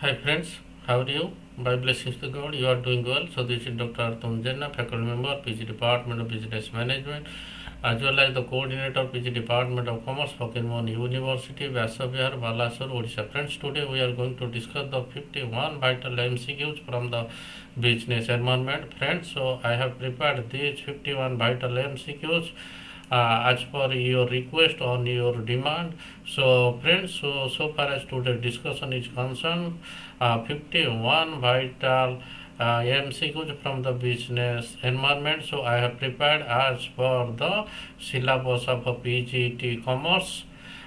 Hi friends, how are you? By blessings to God, you are doing well. So this is Dr. A B JENA, faculty member, PG Department of Business Management, as well as the coordinator PG Department of Commerce, Pokemon University, Vyasabihar, Balasore, Odisha. Friends, today we are going to discuss the 51 vital MCQs from the business environment. Friends, so I have prepared these 51 vital MCQs as per your request on your demand. So friends, so far as today's discussion is concerned, 51 vital MCQs from the business environment. So I have prepared as per the syllabus of PGT commerce.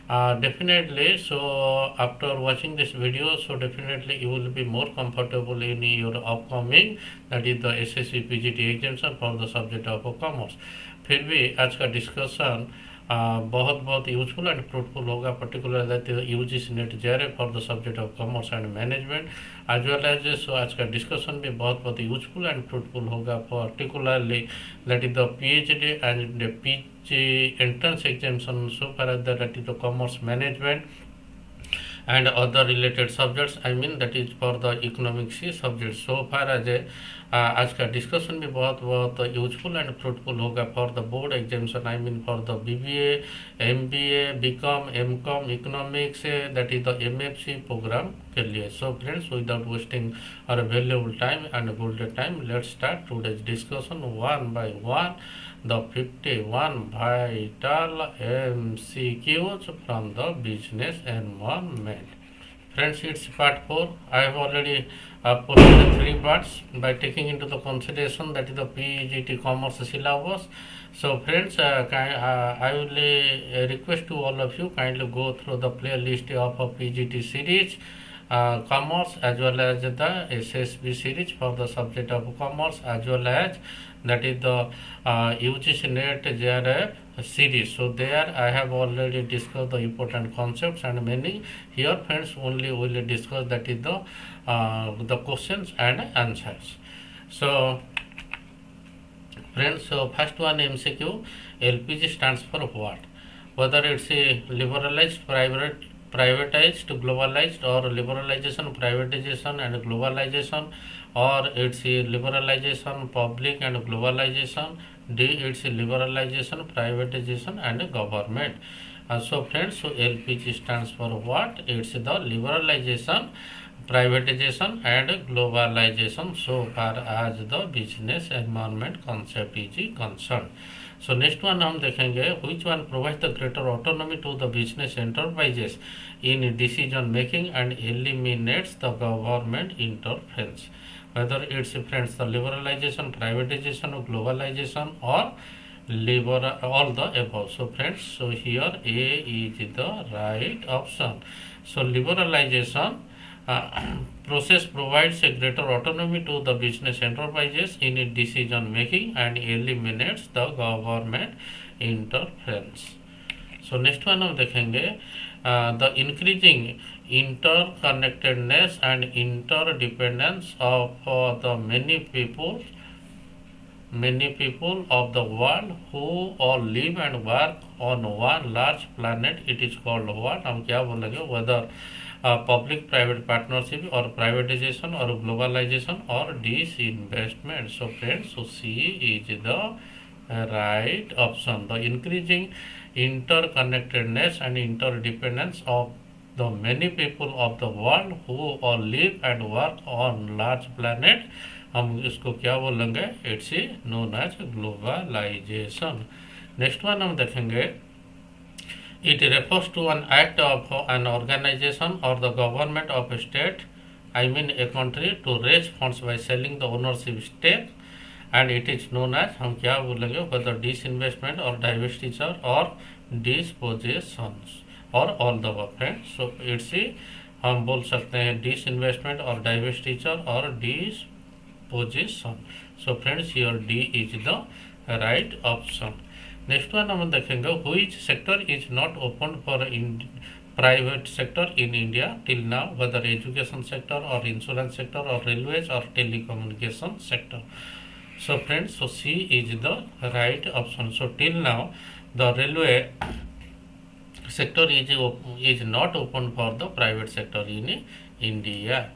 Definitely, so after watching this video, so definitely you will be more comfortable in your upcoming, that is the SSC PGT examination for the subject of commerce. फिर भी आज का discussion बहुत बहुत useful and fruitful होगा, particularly UGC NET JRA for the subject of commerce and management as well as. So आज का discussion भी बहुत बहुत यूजफुल एंड फ्रूटफुल होगा, particularly that is the PhD and PG entrance examination so far as that is the commerce management and other related subjects, I mean that is for the economics subject. So far as आज का discussion भी बहुत बहुत useful and fruitful होगा for the board examination, I mean for the BBA, MBA, B Com, M Com, economics, that is the MFC programme के लिए. So friends, without wasting our valuable time and golden time, let's start today's discussion one by one. The 51 vital MCQs from the business environment. Friends, it's part 4. I have already posted 3 parts by taking into the consideration that is the PGT commerce syllabus. So friends, I will request to all of you kindly go through the playlist of a PGT series, commerce, as well as the SSB series for the subject of commerce, as well as that is the UGC NET JRF series. So there I have already discussed the important concepts and many. Here friends, only we will discuss that is the questions and answers. So friends, so first one MCQ, LPG stands for what? Whether it's a liberalized, privatized, globalized, or liberalization, privatization and globalization, or it's a liberalization, public and globalization. D, it's a liberalization, privatization and government. So friends, so LPG stands for what? It's the liberalization, privatization and globalization so far as the business environment concept is concerned. So next one हम देखेंगे, which one provides the greater autonomy to the business enterprises in decision making and eliminates the government interference. Whether it's friends the liberalization, privatization or globalization, or all the above. So friends, so here A is the right option. So liberalization process provides a greater autonomy to the business enterprises in decision making and eliminates the government interference. So next one हम देखेंगे, the increasing interconnectedness and interdependence of the many people of the world who all live and work on one large planet, it is called what? हम क्या बोलेंगे, whether public private partnership or privatization or globalization or disinvestment. So friends, so C is the right option. The increasing interconnectedness and interdependence of the many people of the world who all live and work on large planet, हम इसको क्या बोलेंगे, it's known as globalisation. Next one हम देखेंगे, it refers to an act of an organization or the government of a state, I mean a country, to raise funds by selling the ownership stake, and it is known as, हम क्या बोलेंगे, whether disinvestment or divestiture or dispossessions or all the above. Friends, so it's हम बोल सकते हैं disinvestment or divestiture or dispossession. So friends, here D is the right option. Next one हम देखेंगे, which sector is not open for private sector in India till now, whether education sector or insurance sector or railways or telecommunication sector. So friends, so C is the right option. So till now the railway sector is not open for the private sector in India.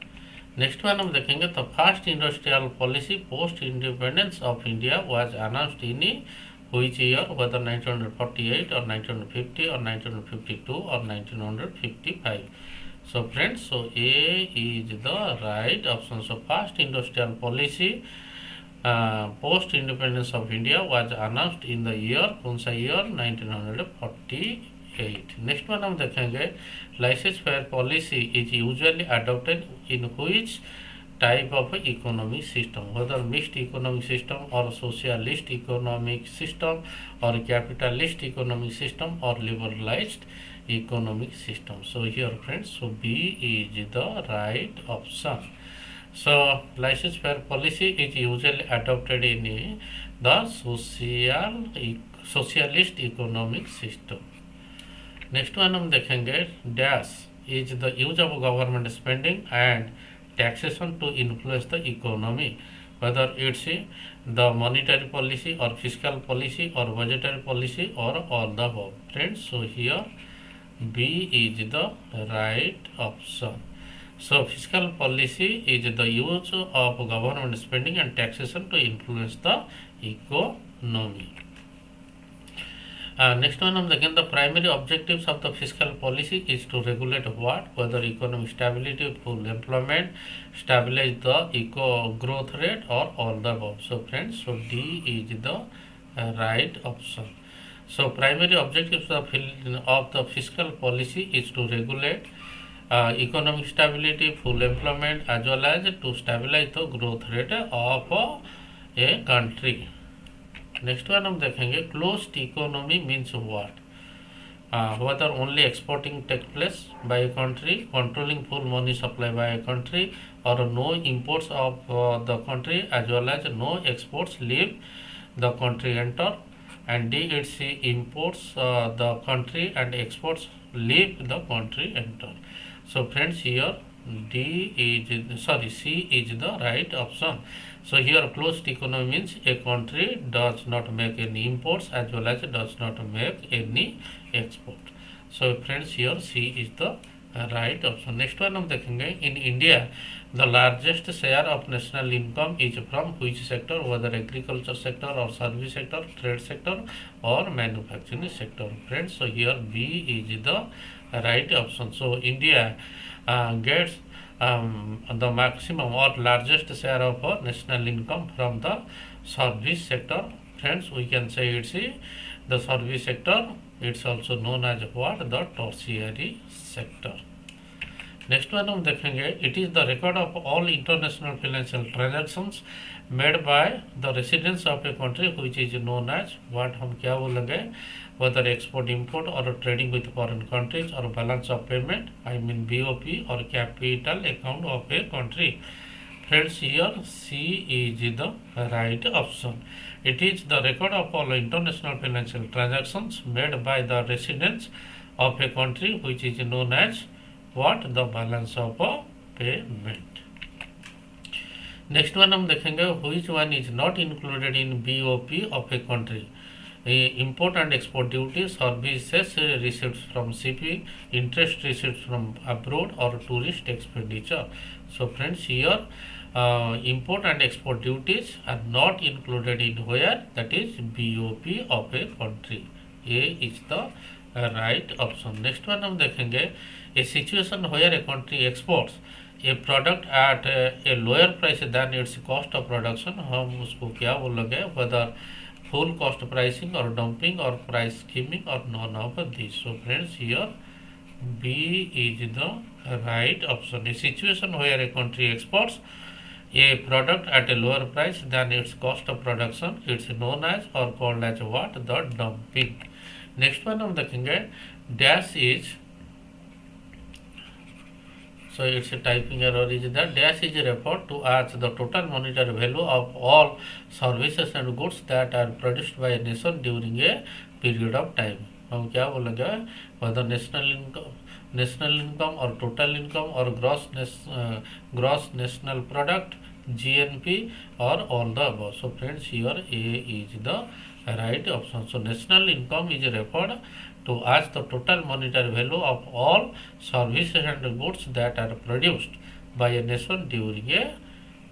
Next one हम देखेंगे तो first industrial policy post independence of India was announced in which year, whether 1948 or 1950 or 1952 or 1955. So friends, so A is the right option. So first industrial policy post independence of India was announced in the year, कौन सा year, 1948. Next one हम देखेंगे licence fair policy is usually adopted in which type of economic system, whether mixed economic system or socialist economic system or capitalist economic system or liberalized economic system. So here friends, so B is the right option. So license fair policy is usually adopted in the socialist economic system. Next one हम देखेंगे dash is the use of government spending and taxation to influence the economy, whether it's the monetary policy or fiscal policy or budgetary policy or all the above. Friends, so here B is the right option. So fiscal policy is the use of government spending and taxation to influence the economy. Next one हम देखें the primary objectives of the fiscal policy is to regulate what, whether economic stability, full employment, stabilize the growth rate or all the above. So friends, so D is the right option. So primary objectives of the fiscal policy is to regulate economic stability, full employment, as well as to stabilize the growth rate of a country. Next one हम देखेंगे closed economy means what, whether only exporting takes place by a country, controlling full money supply by a country, or no imports of the country as well as no exports leave the country enter, and D it's imports the country and exports leave the country enter. So friends, here C is the right option. So here closed economy means a country does not make any imports as well as does not make any export. So friends, here C is the right option. Next one हम देखेंगे in India the largest share of national income is from which sector, whether agriculture sector or service sector, trade sector or manufacturing sector. Friends, so here B is the right option. So India gets the maximum or largest share of national income from the service sector. Friends, we can say it's the service sector. It's also known as what, the tertiary sector. Next one हम देखेंगे it is the record of all international financial transactions made by the residents of a country which is known as what, हम क्या बोलेंगे, whether export import or trading with foreign countries or balance of payment, I mean BOP, or capital account of a country. Friends, here C is the right option. It is the record of all international financial transactions made by the residents of a country which is known as what, the balance of payment. Next one हम देखेंगे which one is not included in BOP of a country. Import and export duties, services receipts from shipping, interest receipts from abroad, or tourist expenditure. So friends, here import and export duties are not included in where, that is BOP of a country. A is the right option. Next one हम देखेंगे a situation where a country exports a product at a lower price than its cost of production, हम उसको क्या बोलेंगे, whether full cost pricing or dumping or price skimming or none of these. So friends, here B is the right option. A situation where a country exports a product at a lower price than its cost of production, it's known as or called as what, the dumping. Next one हम देखेंगे dash is, so it's a typing error is that dash is referred to as the total monetary value of all services and goods that are produced by a nation during a period of time. हम क्या बोलेंगे, whether national income or total income or gross national product, GNP, or all the above. So friends, here A is the right option. So national income is referred to as the total monetary value of all services and goods that are produced by a nation during a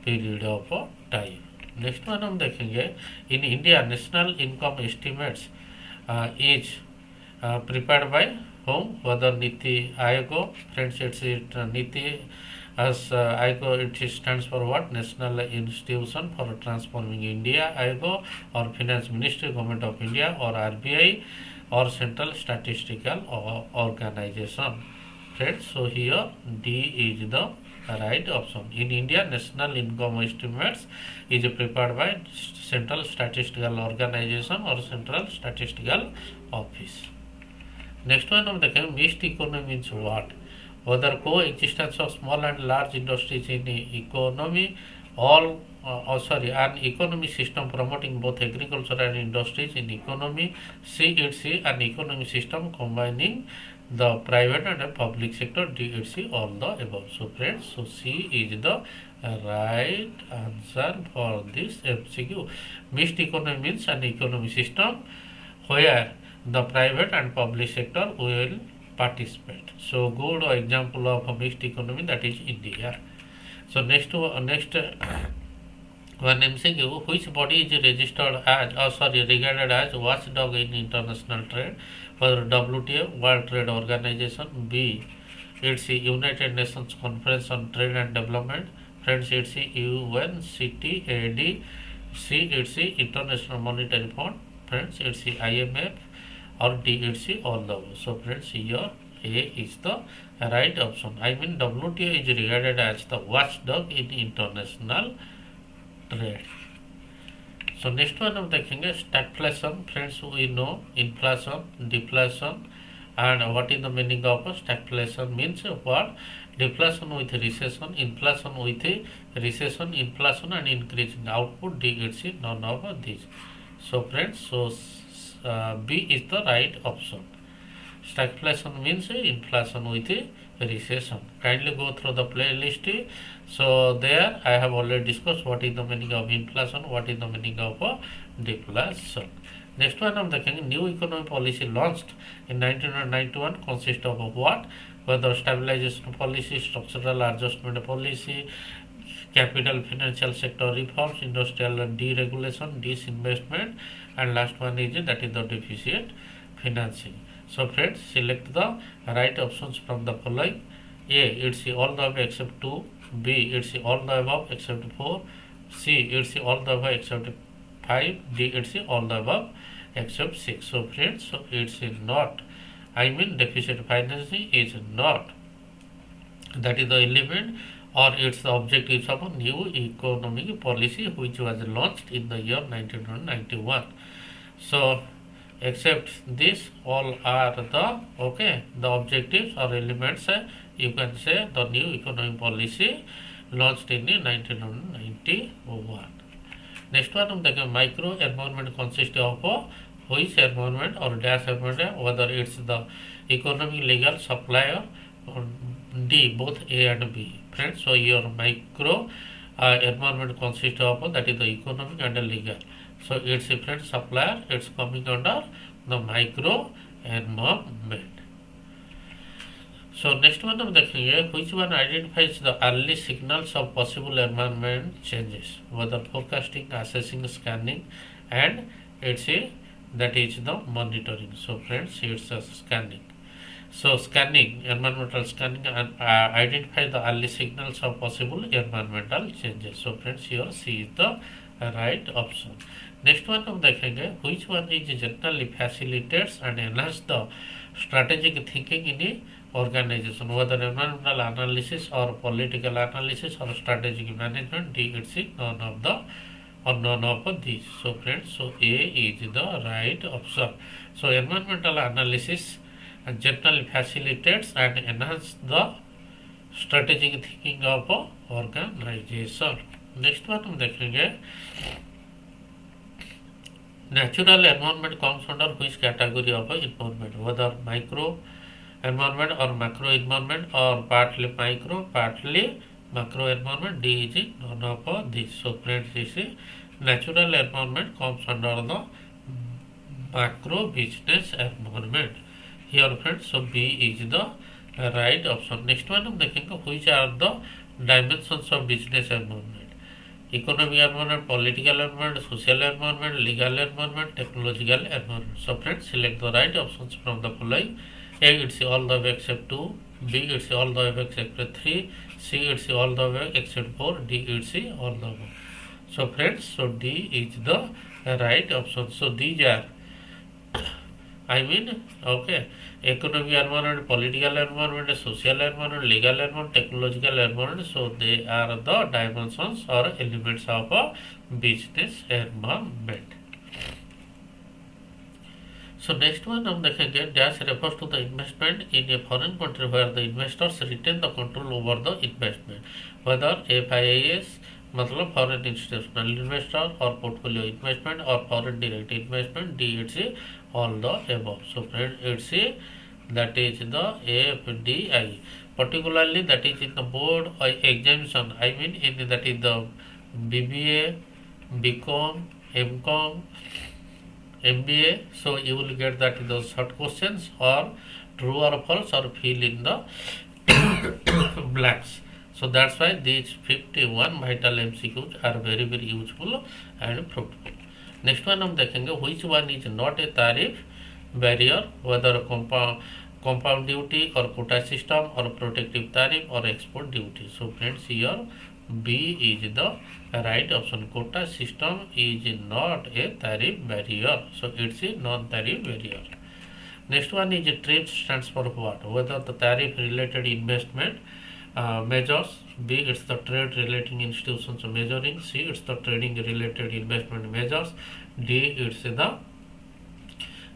period of time. Next one हम देखेंगे in India national income estimates is prepared by whom? Whether Niti Aयोग, friends, it's Niti as Aयोग, it stands for what? National Institution for Transforming India, Aयोग, or Finance Ministry, Government of India, or RBI, or Central Statistical Organization. Friends, so here D is the right option. In India, national income estimates is prepared by Central Statistical Organization or Central Statistical Office. Next one of the mixed economy means what? Whether coexistence of small and large industries in economy, an economic system promoting both agriculture and industries in economy. It's an economic system combining the private and the public sector. It's all the above. So friends, so C is the right answer for this MCQ. Mixed economy means an economic system where the private and public sector will participate. So good example of a mixed economy, that is India. So next one MCQ, which body is registered as regarded as watchdog in international trade? Whether WTO, World Trade Organization, B, it's the United Nations Conference on Trade and Development, friends, it's the UNCTAD, C, it's the International Monetary Fund, friends, it's the IMF, or D, it's the all the way. So friends, here A is the right option. I mean WTO is regarded as the watchdog in international trade. So next one हम देखेंगे stagflation. Friends, we know inflation, deflation, and what is the meaning of stagflation? Means what? Deflation with recession, inflation with recession, inflation and increasing output. D, it's none of these. So friends, so B is the right option. Stagflation means inflation with recession. Kindly go through the playlist. So there I have already discussed what is the meaning of inflation, what is the meaning of deflation. Next one I'm taking new economic policy launched in 1991 consists of what? Whether stabilization policy, structural adjustment policy, capital financial sector reforms, industrial deregulation, disinvestment, and last one is that is the deficit financing. So friends, select the right options from the following. A, it's all the above except 2. B, it's all the above except 4. C, it's all the above except 5. D, it's all the above except 6. So friends, so it's not, I mean deficit financing is not, that is the element, or it's the objectives of a new economic policy which was launched in the year 1991. So except this, all are the objectives or elements, you can say, the new economic policy launched in 1991. Next one, the micro environment consists of which environment or dash environment, whether it's the economic, legal, supplier, or D, both A and B. Friends, so your micro environment consists of that is the economic and the legal. So it's a friend supplier, it's coming under the micro environment. So next one of the here, which one identifies the early signals of possible environment changes, whether forecasting, assessing, scanning, and it's a that is the monitoring. So friends, it's a scanning. So scanning, environmental scanning, and identify the early signals of possible environmental changes. So friends, here C is the right option. Next one हम देखेंगे which one is generally facilitates and enhance the strategic thinking in the organization, whether environmental analysis or political analysis or strategic management. D, it's none of the or none of these. So friends, so A is the right option. So environmental analysis generally facilitates and enhance the strategic thinking of organization. Next one हम देखेंगे natural environment comes under which category of environment, whether micro environment or macro environment, or partly micro, partly macro environment. D is none of this. So friends, this is natural environment comes under the macro business environment. Here friends, so B is the right option. Next one हम देखेंगे which are the dimensions of business environment: economic environment, political environment, social environment, legal environment, technological environment. So friends, select the right options from the following. A, it's all the way except 2. B, it's all the way except 3. C, it's all the way except 4. D, it's all the way. So friends, so D is the right option. So these are, okay, economic environment, political environment, social environment, legal environment, technological environment. So they are the dimensions or elements of a business environment. So next one हम देखेंगे, dash refers to the investment in a foreign country where the investors retain the control over the investment, whether FIIs मतलब foreign institutional investor or portfolio investment or foreign direct investment. D, it's all the above. So friend, it's that is the FDI, particularly that is in the board examination. In that is the BBA, bcom, mcom, MBA. So you will get that those short questions or true or false or fill in the blanks. So that's why these 51 vital MCQs are very very useful and fruitful. Next one हम देखेंगे, which one is not a tariff barrier, whether compound duty or quota system or protective tariff or export duty. So friends, here B is the right option. Quota system is not a tariff barrier, so it's a non-tariff barrier. Next one is TRIPS stands for what? Whether the tariff related investment measures. B, it's the trade relating institutions measuring. C, it's the trading related investment measures. D, it's the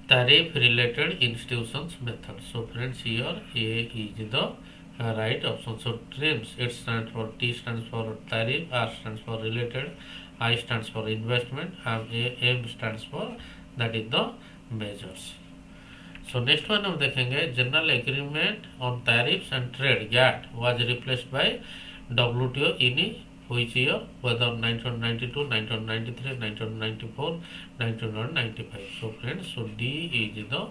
tariff related institutions method. So friends, here A is the right option. So TRIPS, it stands for, T stands for tariff, R stands for related, I stands for investment, and M stands for, that is the measures. So next one हम देखेंगे, General Agreement on Tariffs and Trade GATT was replaced by WTO in which year? Whether 1992, 1993, 1994, 1995. So friends, so D is the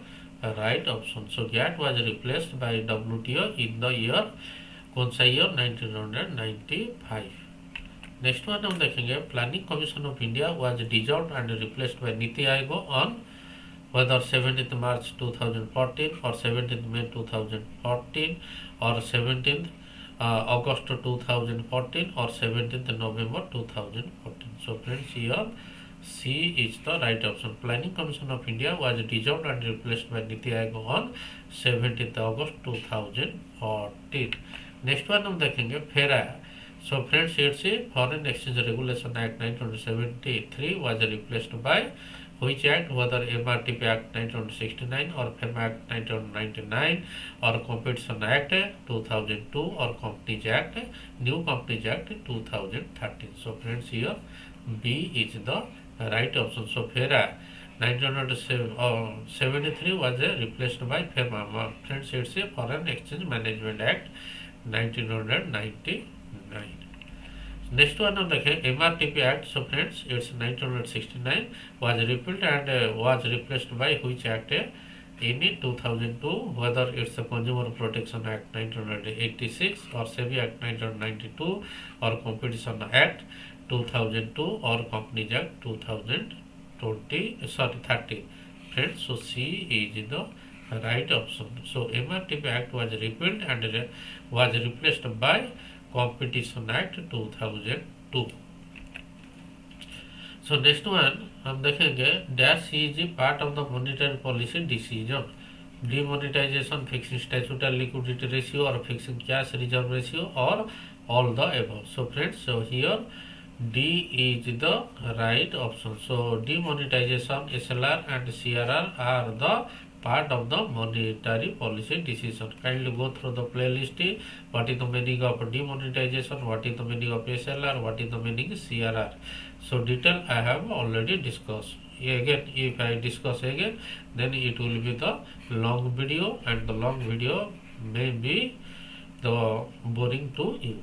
right option. So GATT was replaced by WTO in the year, कौन सा year? 1995. Next one हम देखेंगे, Planning Commission of India was dissolved and replaced by NITI Aayog on whether 17th March 2014 or 17th May 2014 or 17th August 2014 or 17th November 2014. So friends, here C is the right option. Planning Commission of India was dissolved and replaced by Niti Aayog on 17th August 2014. Next one हम देखेंगे, FERA. So friends, it's Foreign Exchange Regulation Act 1973 was replaced by which act? Whether MRTP Act 1969 or FEMA Act 1999 or Competition Act 2002 or Companies Act, New Companies Act 2013. So friends, here B is the right option. So FERA 1973 was replaced by FEMA. Friends, it's a Foreign Exchange Management Act 1999. Next one on the MRTP Act. So friends, it's 1969 was repealed and was replaced by which act? In 2002, whether it's the Consumer Protection Act 1986 or SEBI Act 1992 or Competition Act 2002 or Companies Act 30. Friends, so C is the right option. So MRTP Act was repealed and was replaced by Competition Act 2002. So next one हम देखेंगे, dash is part of the monetary policy decision. Demonetization, fixing statutory liquidity ratio or fixing cash reserve ratio or all the above. So friends, so here D is the right option. So demonetization, SLR and CRR are the part of the monetary policy decision. Kindly go through the playlist. What is the meaning of demonetization? What is the meaning of SLR? What is the meaning of CRR? So detail I have already discussed. Again, if I discuss again, then it will be the long video, and the long video may be the boring to you.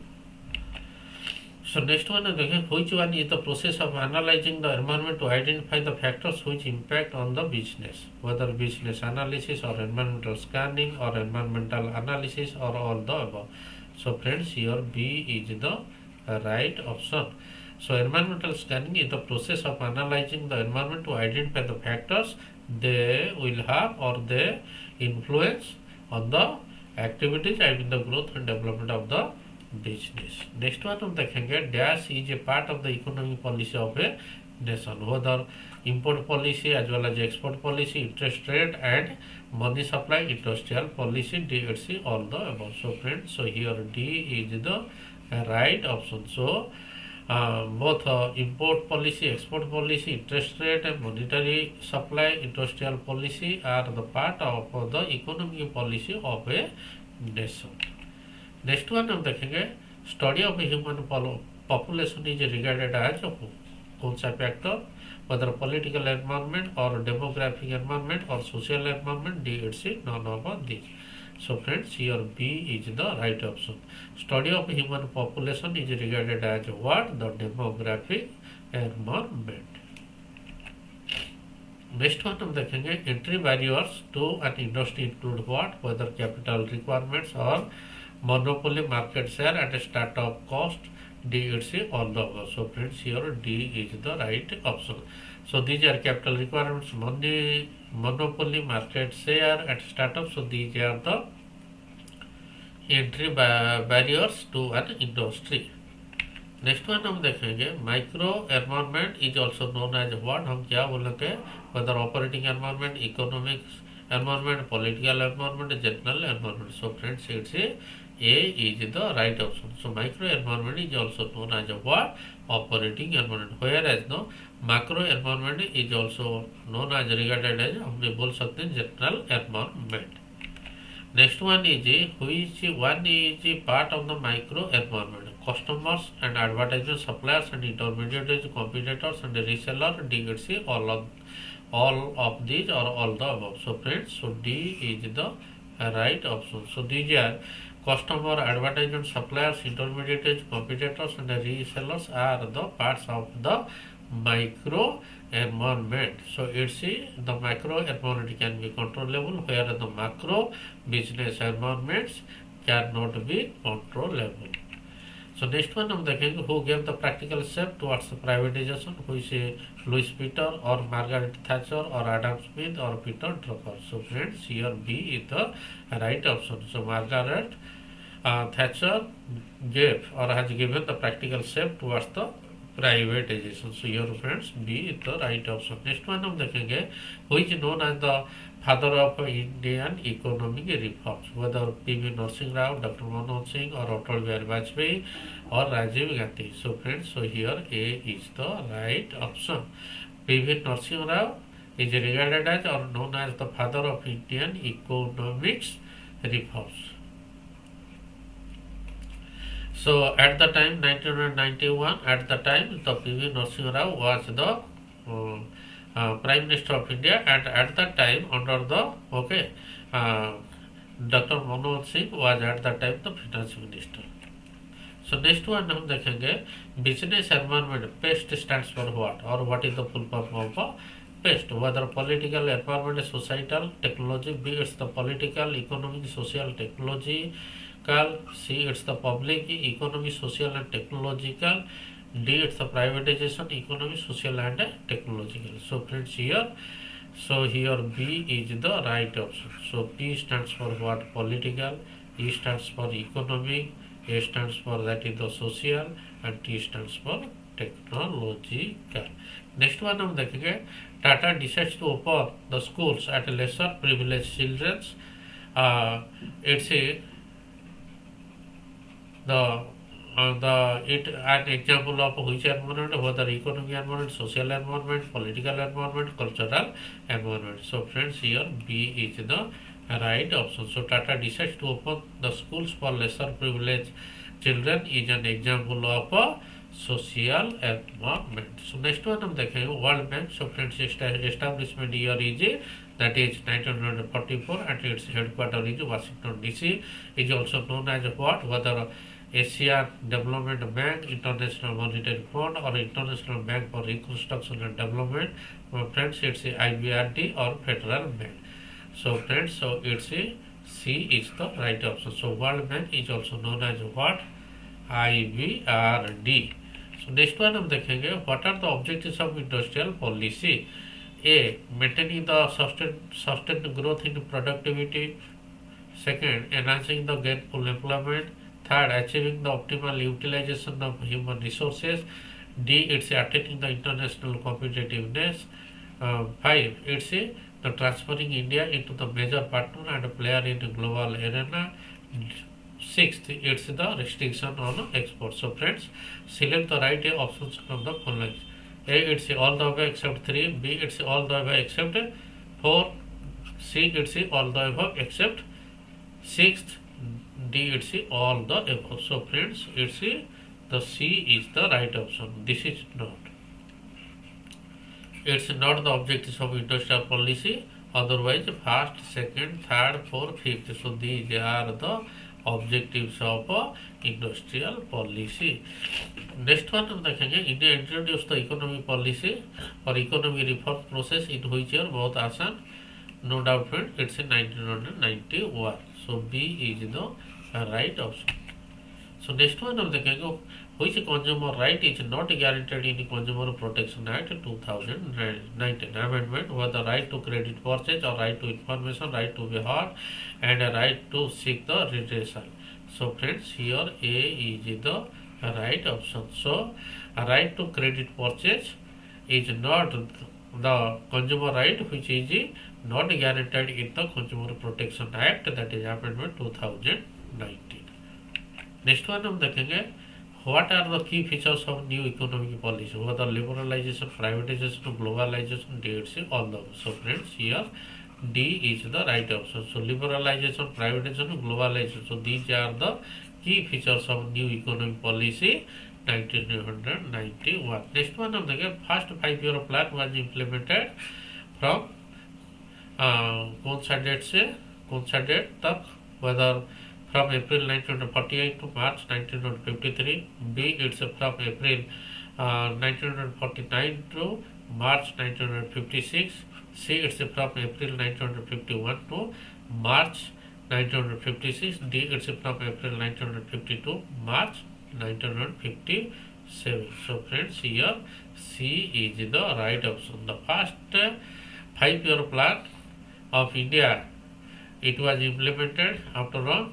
So next one is which one is the process of analyzing the environment to identify the factors which impact on the business, whether business analysis or environmental scanning or environmental analysis or all the above. So friends, here B is the right option. So environmental scanning is the process of analyzing the environment to identify the factors they will have or they influence on the activities and the growth and development of the business. Next one हम देखेंगे dash is a part of the economic policy of a nation, whether import policy as well as export policy, interest rate and money supply, industrial policy, DHC, all the above. So friends, so here D is the right option. So both import policy, export policy, interest rate and monetary supply, industrial policy are the part of the economic policy of a nation. Next one हम देखेंगे study of human population is regarded as कौन सा factor, whether political environment or demographic environment or social environment, DHC, none of these. So friends, here B is the right option. Study of human population is regarded as what? The demographic environment. Next one हम देखेंगे entry barriers to an industry include what? Whether capital requirements or monopoly, market share at a startup cost, DHC, all the above. So friends, here D is the right option. So these are capital requirements, money, monopoly, market share at startup. So these are the entry barriers to an industry. Next one हम देखेंगे micro environment is also known as what, हम क्या बोलेंगे, whether operating environment, economics environment, political environment, general environment. So friends, it's A is the right option. So micro environment is also known as a what? Operating environment. Whereas no macro environment is also known as regarded as हम भी बोल सकते हैं general environment. Next one is which one is part of the micro environment? Customers and advertisement, suppliers and intermediaries, competitors and resellers, DHC, all of these or all the above. So friends, so D is the right option. So these are customer, advertisement, suppliers, intermediaries, competitors and resellers are the parts of the micro environment. So it's the micro environment can be controllable, where the macro business environments cannot be controllable. So next one हम देखेंगे who gave the practical step towards the privatization, who is Louis Peter or Margaret Thatcher or Adam Smith or Peter Drucker. So friends, here B is the right option. So Margaret Thatcher gave or has given the practical step towards the privatization. So here friends, B is the right option. Next one हम देखेंगे who is known as the father of Indian economic reforms, whether P.V. Narasimha Rao, Dr. Manmohan Singh or Atal Bihari Vajpayee or Rajiv Gandhi. So friends, so here A is the right option. P.V. Narasimha Rao is regarded as or known as the father of Indian economics reforms. So at the time 1991, at the time the P.V. Narasimha Rao was the Prime Minister of India, and at that time under the Dr. Manmohan Singh was at that time the Finance Minister. So next one हम देखेंगे business environment. PEST stands for what, or what is the full form of PEST? Whether political, environment, societal, technology. B, it's the political, economic, social, technological. C, it's the public, economic, social and technological. D, it's the privatization, economic, social and technological. So friends, here B is the right option. So P stands for what? Political. E stands for economic. A stands for that is the social, and T stands for technological. Next one हम देखेंगे Tata decides to open the schools at lesser privileged children's. It's an example of which environment, whether economic environment, social environment, political environment, cultural environment. So friends, here B is the right option. So Tata decides to open the schools for lesser privileged children is an example of a social environment. So next one हम देखेंगे World Bank. So friends, establishment year is that is 1944 and its headquarters is Washington DC. Is also known as what? Whether Asian Development Bank, International Monetary Fund or International Bank for Reconstruction and Development. Friends, it's IBRD or Federal Bank. So friends, so it's C is the right option. So World Bank is also known as what? IBRD. So next one हम देखेंगे what are the objectives of industrial policy? A. Maintaining the sustained growth in productivity. Second, enhancing the gainful employment. Third, achieving the optimal utilization of human resources. D. It's attaining the international competitiveness. 5. It's the transferring India into the major partner and a player in the global arena. Sixth, it's the restriction on export. So friends, select the right options from the following. A. It's all the above except 3. B. It's all the above except 4. C. It's all the above except 6th. D. It's all the above. So friends, it's the C is the right option. This is not. It's not the objectives of industrial policy. Otherwise, first, second, third, fourth, fifth. So these are the objectives of industrial policy. Next one हम देखेंगे India introduced the economic policy or economic reform process in which year? बहुत आसान, no doubt friend, it's in 1991. So B is the right option. So next one हम देखेंगे which consumer right is not guaranteed in Consumer Protection Act 2019 amendment, were the right to credit purchase or right to information, right to be heard, and a right to seek the redressal. So friends, here A is the right option. So a right to credit purchase is not the consumer right which is not guaranteed in the Consumer Protection Act, that is amendment 2019. Next one हम देखेंगे what are the key features of new economic policy? Whether liberalization, privatization, globalization, D, all the above. So friends, here D is the right option. So liberalization, privatization, globalization. So these are the key features of new economic policy 1991. Next one हम देखें first 5-year plan was implemented from कौन सा date तक, whether from April 1948 to March 1953. B. It's from April 1949 to March 1956. C. It's from April 1951 to March 1956. D. It's from April 1952 to March 1957. So friends, here C is the right option. The first 5-year plan of India, it was implemented after all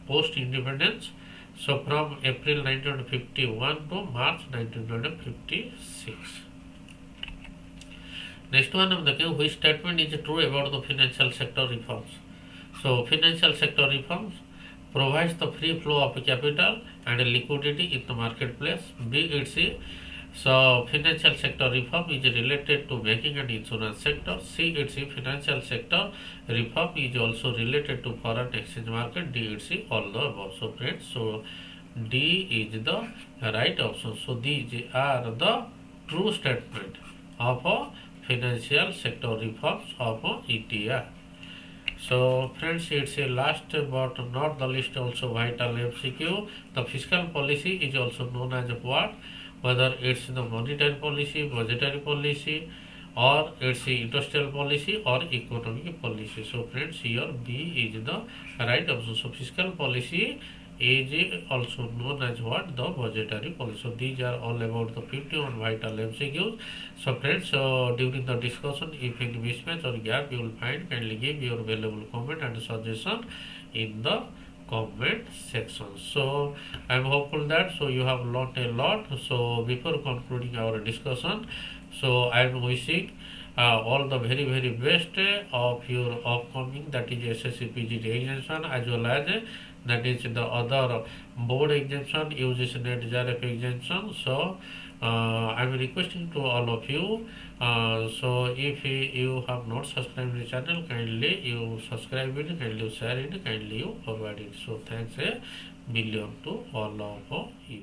post-independence, so from April 1951 to March 1956. Next one हम देखें which statement is true about the financial sector reforms. So financial sector reforms provides the free flow of capital and liquidity in the marketplace. B. It's so financial sector reform is related to banking and insurance sector. C. It's financial sector reform is also related to foreign exchange market. D. It's all the above. So friends, so D is the right option. So these are the true statement of financial sector reforms of India. So friends, it's a last but not the least also vital MCQ. The fiscal policy is also known as what? Whether it's the monetary policy, budgetary policy, or it's the industrial policy or economic policy. So friends, here B is the right option. So fiscal policy is also known as what? The budgetary policy. So these are all about the 51 vital MCQs. So friends, during the discussion, if any mismatch or gap you will find, kindly give your valuable comment and suggestion in the comment section. So I am hopeful that you have learned a lot. So before concluding our discussion, so I am wishing all the very best of your upcoming, that is SSC PGT examination, as well as that is the other board examination, UGC NET JRF examination. So I am requesting to all of you, so if you have not subscribed the channel, kindly you subscribe it, kindly you share it, kindly you forward it. So thanks a million to all of you.